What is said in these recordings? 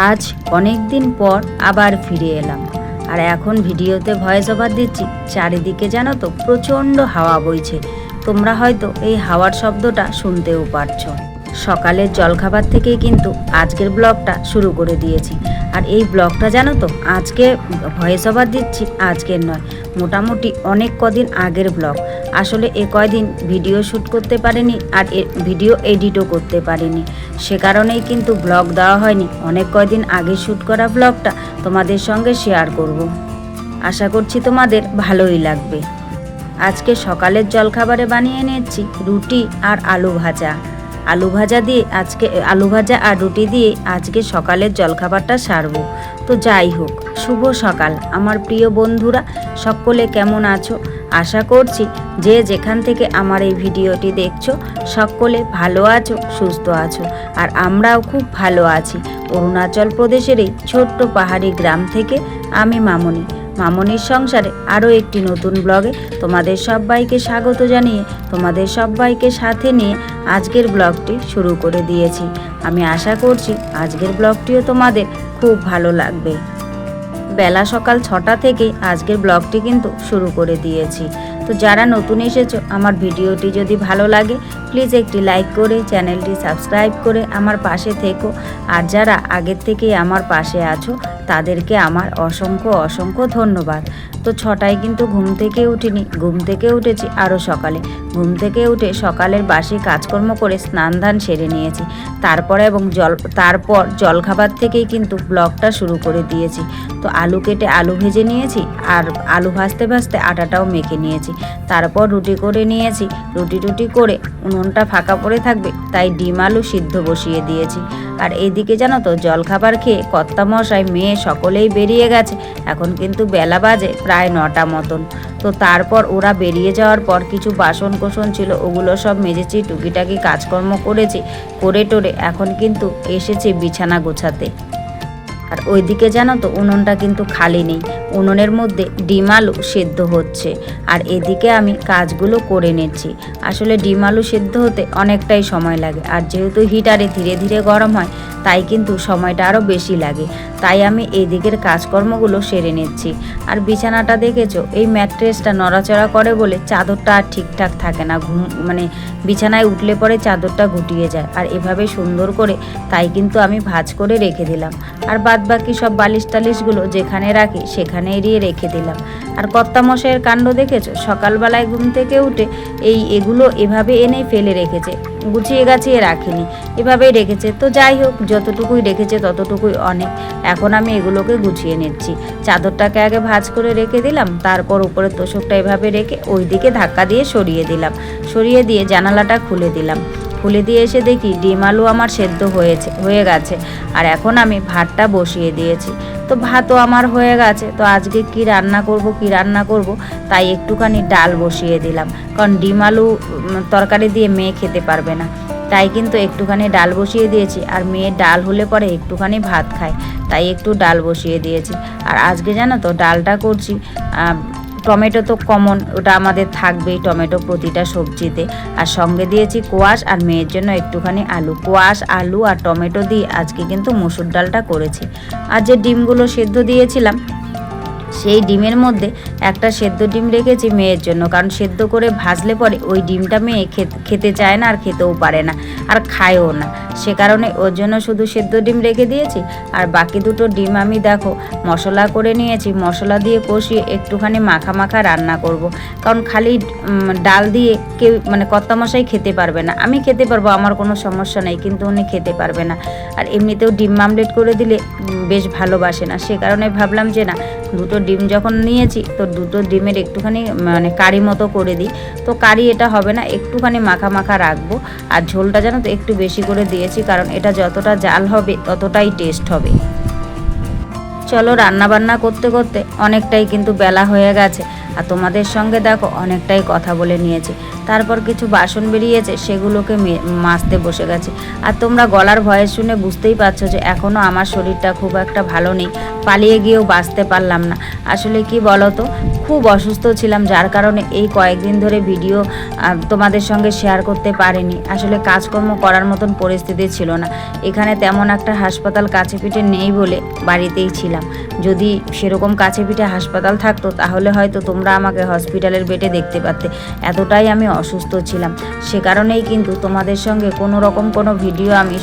আজ অনেক দিন পর আবার ফিরে এলাম। আর এখন ভিডিওতে ভয়েস ওভার দিচ্ছি। চারিদিকে জানো তো প্রচণ্ড হাওয়া বইছে। তোমরা হয়তো এই হাওয়ার শব্দটা শুনতেও পারছো। সকালের জলখাবার থেকেই কিন্তু আজকের ব্লগটা শুরু করে দিয়েছি। আর এই ব্লগটা জানো তো আজকে ভয়েস ওভার দিচ্ছি, আজকের নয়, মোটামুটি অনেক কদিন আগের ব্লগ। আসলে এ কয়দিন ভিডিও শ্যুট করতে পারিনি আর ভিডিও এডিটও করতে পারিনি, সে কারণেই কিন্তু ব্লগ দেওয়া হয়নি। অনেক কয়দিন আগে শ্যুট করা ব্লগটা তোমাদের সঙ্গে শেয়ার করব। আশা করছি তোমাদের ভালোই লাগবে। আজকে সকালের জলখাবারে বানিয়ে নিচ্ছি রুটি আর আলু ভাজা। আলু ভাজা আর রুটি দিয়ে আজকে সকালের জলখাবারটা সারবো। তো যাই হোক, শুভ সকাল আমার প্রিয় বন্ধুরা, সকলে কেমন আছো? আশা করছি যে যেখান থেকে আমার এই ভিডিওটি দেখছো সকলে ভালো আছো, সুস্থ আছো। আর আমরাও খুব ভালো আছি। অরুণাচল প্রদেশের এই ছোট্ট পাহাড়ি গ্রাম থেকে আমি মামনির সংসারে আরও একটি নতুন ব্লগে তোমাদের সবাইকে স্বাগত জানিয়ে তোমাদের সবাইকে সাথে নিয়ে আজকের ব্লগটি শুরু করে দিয়েছি। আমি আশা করছি আজকের ব্লগটিও তোমাদের খুব ভালো লাগবে। বেলা সকাল 6টা থেকে আজকের ব্লগটি কিন্তু শুরু করে দিয়েছি। তো যারা নতুন এসেছো, আমার ভিডিওটি যদি ভালো লাগে প্লিজ একটি লাইক করে চ্যানেলটি সাবস্ক্রাইব করে আমার পাশে থেকো। আর যারা আগের থেকেই আমার পাশে আছো তাদেরকে আমার অসংখ্য ধন্যবাদ। তো 6টায় কিন্তু ঘুম থেকে উঠিনি, ঘুম থেকে উঠেছি আরও সকালে। ঘুম থেকে উঠে সকালের বাসি কাজকর্ম করে স্নান ধান সেরে নিয়েছি। তারপর জলখাবার থেকেই কিন্তু ব্লগটা শুরু করে দিয়েছি। তো আলু কেটে আলু ভেজে নিয়েছি আর আলু ভাজতে ভাজতে আটাটাও মেখে নিয়েছি। তারপর রুটি করে নিয়েছি। রুটি করে উনুনটা ফাঁকা পড়ে থাকবে তাই ডিম আলু সিদ্ধ বসিয়ে দিয়েছি। আর এইদিকে জানো তো জলখাবার খেয়ে কর্তামশাই মেয়ে সকলেই বেরিয়ে গেছে। এখন কিন্তু বেলা বাজে প্রায় 9টা মতন। তো তারপর ওরা বেরিয়ে যাওয়ার পর কিছু বাসন কোসন ছিল ওগুলো সব মেজেছি, টুকিটাকি কাজকর্ম করেছি, করে টোরে এখন কিন্তু এসেছে বিছানা গোছাতে। আর ওইদিকে জানো তো উনুনটা কিন্তু খালি নেই, উনুনের মধ্যে ডিম আলু সেদ্ধ হচ্ছে। আর এদিকে আমি কাজগুলো করে নিচ্ছি। আসলে ডিম আলু সেদ্ধ হতে অনেকটাই সময় লাগে, আর যেহেতু হিটারে ধীরে ধীরে গরম হয় তাই কিন্তু সময়টা আরও বেশি লাগে। তাই আমি এই দিকের কাজকর্মগুলো সেরে নিচ্ছি। আর বিছানাটা দেখেছো, এই ম্যাট্রেসটা নড়াচড়া করে বলে চাদরটা আর ঠিকঠাক থাকে না। বিছানায় উঠলে পরে চাদরটা গুটিয়ে যায়। আর এভাবে সুন্দর করে তাই কিন্তু আমি ভাঁজ করে রেখে দিলাম। আর বাদ বাকি সব বালিশ টালিশগুলো যেখানে রাখি সেখানে এড়িয়ে রেখে দিলাম। আর কর্তামশাইয়ের কাণ্ড দেখেছো, সকালবেলায় ঘুম থেকে উঠে এগুলো এভাবে এনে ফেলে রেখেছে, গুছিয়ে গাছিয়ে রাখিনি, এভাবেই রেখেছে। তো যাই হোক, যতটুকুই রেখেছে ততটুকুই অনেক। এখন আমি এগুলোকে গুছিয়ে নিচ্ছি। চাদরটাকে আগে ভাঁজ করে রেখে দিলাম, তারপর উপরে তোষকটা এভাবে রেখে ওই দিকে ধাক্কা দিয়ে সরিয়ে দিলাম। সরিয়ে দিয়ে জানালাটা খুলে দিলাম। খুলে দিয়ে এসে দেখি ডিম আলু আমার সেদ্ধ হয়ে গেছে। আর এখন আমি ভাতটা বসিয়ে দিয়েছি। তো ভাতও আমার হয়ে গেছে। তো আজকে কি রান্না করব তাই একটুখানি ডাল বসিয়ে দিলাম, কারণ ডিম আলু তরকারি দিয়ে মেয়ে খেতে পারবে না। তাই কিন্তু একটুখানি ডাল বসিয়ে দিয়েছি। আর মেয়ে ডাল হলে পরে একটুখানি ভাত খায়, তাই একটু ডাল বসিয়ে দিয়েছি। আর আজকে জানো তো ডালটা করছি, টমেটো তো কমন, ওটা আমাদের থাকবেই টমেটো প্রতিটা সবজিতে। আর সঙ্গে দিয়েছি কোয়াশ, আর মেয়ের জন্য একটুখানি আলু। কোয়াশ, আলু আর টমেটো দিয়ে আজকে কিন্তু মসুর ডালটা করেছি। আর যে ডিমগুলো সেদ্ধ দিয়েছিলাম সেই ডিমের মধ্যে একটা সেদ্ধ ডিম রেখেছি মেয়ের জন্য, কারণ সেদ্ধ করে ভাজলে পরে ওই ডিমটা মেয়ে খেতে চায় না, আর খেতেও পারে না, আর খায়ও না। সে কারণে ওর জন্য শুধু সেদ্ধ ডিম রেখে দিয়েছি। আর বাকি দুটো ডিম আমি দেখো মশলা করে নিয়েছি। মশলা দিয়ে কষিয়ে একটুখানি মাখা রান্না করব, কারণ খালি ডাল দিয়ে কেউ কর্তামশাই খেতে পারবে না। আমি খেতে পারবো, আমার কোনো সমস্যা নেই, কিন্তু উনি খেতে পারবে না। আর এমনিতেও ডিম আমলেট করে দিলে বেশ ভালোবাসে না। সে কারণে ভাবলাম যে না, দুটো ডিম যখন নিয়েছি তো দুটো ডিমের একটুখানি কারি মতো করে দিই। তো কারি এটা হবে না, একটুখানি মাখা রাখবো। আর ঝোলটা জানো তো একটু বেশি করে দিয়েছি, কারণ এটা যতটা জাল হবে ততটাই টেস্ট হবে। চলো রান্না বান্না করতে করতে অনেকটাই কিন্তু বেলা হয়ে গেছে। আর তোমাদের সঙ্গে দেখো অনেকটাই কথা বলে নিয়েছি। তারপর কিছু বাসন বেরিয়েছে, সেগুলোকে মাজতে বসে গেছি। আর তোমরা গলার ভয়েস শুনে বুঝতেই পারছো যে এখনও আমার শরীরটা খুব একটা ভালো নেই, পালিয়ে গিয়েও বাঁচতে পারলাম না। আসলে কি বলো তো, খুব অসুস্থ ছিলাম, যার কারণে এই কয়েকদিন ধরে ভিডিও তোমাদের সঙ্গে শেয়ার করতে পারিনি। আসলে কাজকর্ম করার মতন পরিস্থিতি ছিল না। এখানে তেমন একটা হাসপাতাল কাছে পিঠে নেই বলে বাড়িতেই ছিলাম। যদি সেরকম কাছে পিঠে হাসপাতাল থাকতো তাহলে হয়তো তোমরা আমাকে হসপিটালের বেডে দেখতে পারতে। এতটাই আমি অসুস্থ ছিলাম, সে কারণেই কিন্তু তোমাদের সঙ্গে কোনো রকম কোনো ভিডিও আমি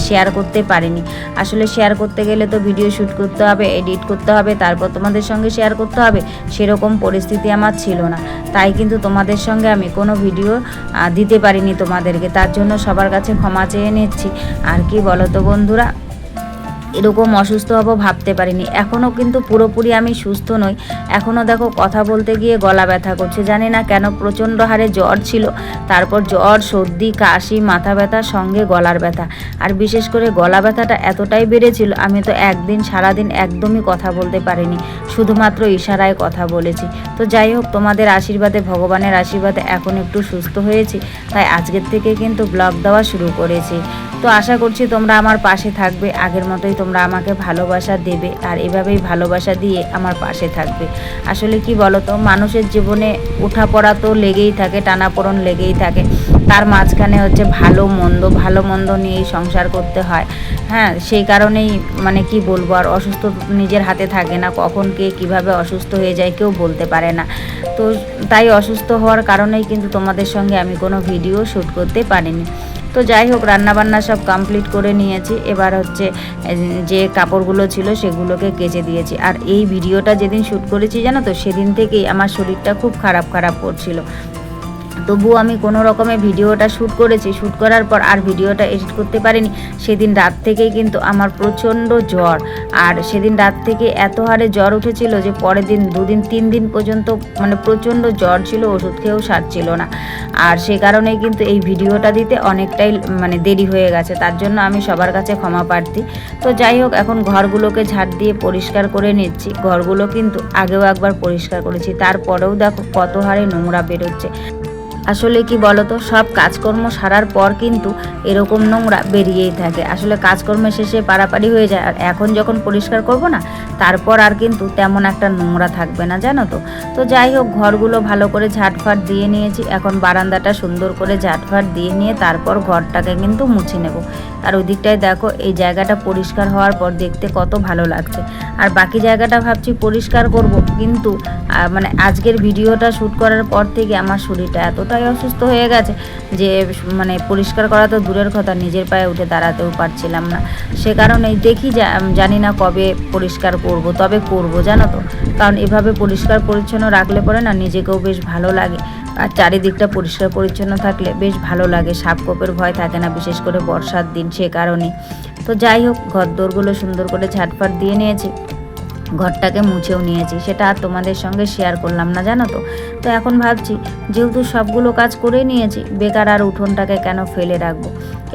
শেয়ার করতে পারিনি। আসলে শেয়ার করতে গেলে তো ভিডিও শ্যুট করতে হবে, এডিট করতে হবে, তারপর তোমাদের সঙ্গে শেয়ার করতে হবে, সেরকম পরিস্থিতি আমার ছিল না। তাই কিন্তু তোমাদের সঙ্গে আমি কোনো ভিডিও দিতে পারিনি তোমাদেরকে, তার জন্য সবার কাছে ক্ষমা চেয়ে নিচ্ছি। আর কি বলো তো বন্ধুরা, এরকম অসুস্থ হব ভাবতে পারিনি। এখনও কিন্তু পুরোপুরি আমি সুস্থ নই। এখনও দেখো কথা বলতে গিয়ে গলা ব্যথা করছে, জানি না কেন। প্রচণ্ড হারে জ্বর ছিল, তারপর জ্বর, সর্দি, কাশি, মাথা ব্যথা, সঙ্গে গলার ব্যথা। আর বিশেষ করে গলা ব্যথাটা এতটাই বেড়েছিল, আমি তো একদিন সারাদিন একদমই কথা বলতে পারিনি, শুধুমাত্র ইশারায় কথা বলেছি। তো যাই হোক, তোমাদের আশীর্বাদে, ভগবানের আশীর্বাদে এখন একটু সুস্থ হয়েছি, তাই আজকের থেকে কিন্তু ব্লগ দেওয়া শুরু করেছি। তো আশা করছি তোমরা আমার পাশে থাকবে, আগের মতোই তোমরা আমাকে ভালোবাসা দেবে, আর এভাবেই ভালোবাসা দিয়ে আমার পাশে থাকবে। আসলে কি বলো তো, মানুষের জীবনে ওঠাপড়া তো লেগেই থাকে, টানাপোড়ন লেগেই থাকে। তার মাঝখানে হচ্ছে ভালো মন্দ নিয়েই সংসার করতে হয়। হ্যাঁ, সেই কারণেই কি বলবো, আর অসুস্থ নিজের হাতে থাকে না, কখন কে কীভাবে অসুস্থ হয়ে যায় কেউ বলতে পারে না। তো তাই অসুস্থ হওয়ার কারণেই কিন্তু তোমাদের সঙ্গে আমি কোনো ভিডিও শ্যুট করতে পারিনি। তো যাই হোক, রান্নাবান্না সব কমপ্লিট করে নিয়েছি। এবার হচ্ছে যে কাপড়গুলো ছিল সেগুলোকে কেচে দিয়েছি। আর এই ভিডিওটা যেদিন শ্যুট করেছি জানো তো, সেদিন থেকেই আমার শরীরটা খুব খারাপ করছিল। তবুও আমি কোনো রকমে ভিডিওটা শ্যুট করেছি। শ্যুট করার পর আর ভিডিওটা এডিট করতে পারিনি। সেদিন রাত থেকেই কিন্তু আমার প্রচণ্ড জ্বর, আর সেদিন রাত থেকে এত হারে জ্বর উঠেছিল যে পরের দিন 2 দিন 3 দিন পর্যন্ত প্রচণ্ড জ্বর ছিল, ওষুধ খেয়েও সারছিল না। আর সে কারণেই কিন্তু এই ভিডিওটা দিতে অনেকটাই দেরি হয়ে গেছে, তার জন্য আমি সবার কাছে ক্ষমা প্রার্থী। তো যাই হোক, এখন ঘরগুলোকে ঝাড় দিয়ে পরিষ্কার করে নিচ্ছি। ঘরগুলো কিন্তু আগেও একবার পরিষ্কার করেছি, তারপরেও দেখো কত হারে নোংরা বেরোচ্ছে। আসলে কি বলতো, সব কাজকর্ম সারার পর কিন্তু এরকম নোংরা বেরিয়েই থাকে। আসলে কাজকর্মের শেষে পারাপারি হয়ে যায়, আর এখন যখন পরিষ্কার করব না, তারপর আর কিন্তু তেমন একটা নোংরা থাকবে না, জানো তো। তো যাই হোক, ঘরগুলো ভালো করে ঝাঁটফাট দিয়ে নিয়েছি। এখন বারান্দাটা সুন্দর করে ঝাঁটফাট দিয়ে নিয়ে তারপর ঘরটাকে কিন্তু মুছে নেব। আর ওই দিকটায় দেখো, এই জায়গাটা পরিষ্কার হওয়ার পর দেখতে কত ভালো লাগছে। আর বাকি জায়গাটা ভাবছি পরিষ্কার করব, কিন্তু আজকের ভিডিওটা শ্যুট করার পর থেকে আমার শরীরটা এতটাই অসুস্থ হয়ে গেছে যে পরিষ্কার করা তো দূরের কথা, নিজের পায়ে উঠে দাঁড়াতেও পারছিলাম না। সে কারণেই দেখি, জানি না কবে পরিষ্কার করব, তবে করব, জানো তো। কারণ এভাবে পরিষ্কার পরিচ্ছন্ন রাখলে পরে না নিজেকেও বেশ ভালো লাগে, আর চারিদিকটা পরিষ্কার পরিচ্ছন্ন থাকলে বেশ ভালো লাগে, সাপকোপের ভয় থাকে না, বিশেষ করে বর্ষার দিন, সে কারণে। তো যাই হোক, ঘরদোরগুলো সুন্দর করে ঝাঁটফাট দিয়ে নিয়েছি, ঘরটাকে মুছেও নিয়েছি। সেটা আর তোমাদের সঙ্গে শেয়ার করলাম না, জানো তো। তো এখন ভাবছি, যেহেতু সবগুলো কাজ করে নিয়েছি, বেকার আর উঠোনটাকে কেন ফেলে রাখবো।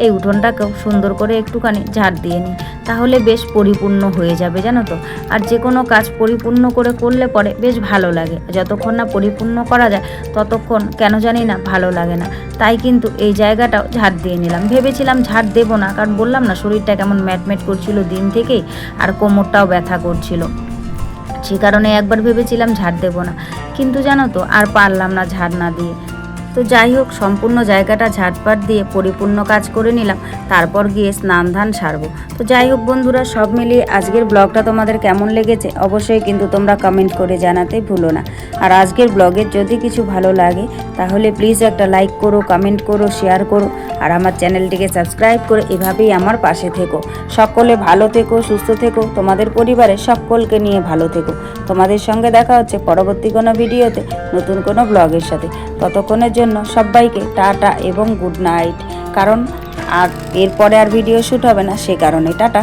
এই উঠোনটাকেও সুন্দর করে একটুখানি ঝাড় দিয়ে নিই, তাহলে বেশ পরিপূর্ণ হয়ে যাবে, জানো তো। আর যে কোনো কাজ পরিপূর্ণ করে করলে পরে বেশ ভালো লাগে। যতক্ষণ না পরিপূর্ণ করা যায় ততক্ষণ কেন জানি না ভালো লাগে না। তাই কিন্তু এই জায়গাটাও ঝাড় দিয়ে নিলাম। ভেবেছিলাম ঝাড় দেবো না, কারণ বললাম না, শরীরটা কেমন ম্যাটম্যাট করছিল দিন থেকেই, আর কোমরটাও ব্যথা করছিল। সে কারণে একবার ভেবেছিলাম ঝাড় দেবো না, কিন্তু জানো তো, আর পারলাম না ঝাড় না দিয়ে। তো যাই হোক, সম্পূর্ণ জায়গাটা ঝাড়পাট দিয়ে পরিপূর্ণ কাজ করে নিলাম, তারপর গিয়ে স্নান ধান সারবো। তো যাই হোক বন্ধুরা, সব মিলিয়ে আজকের ব্লগটা তোমাদের কেমন লেগেছে অবশ্যই কিন্তু তোমরা কমেন্ট করে জানাতে ভুলো না। আর আজকের ব্লগের যদি কিছু ভালো লাগে তাহলে প্লিজ একটা লাইক করো, কমেন্ট করো, শেয়ার করো, আর আমার চ্যানেলটিকে সাবস্ক্রাইব করে এভাবেই আমার পাশে থেকো। সকলে ভালো থেকো, সুস্থ থেকো, তোমাদের পরিবারে সকলকে নিয়ে ভালো থেকো। তোমাদের সঙ্গে দেখা হচ্ছে পরবর্তী কোনো ভিডিওতে নতুন কোনো ব্লগের সাথে। ততক্ষণের জন্য সবাইকে টাটা এবং গুড নাইট। কারণ আর এরপরে আর ভিডিও শ্যুট হবে না, সে কারণে টাটা।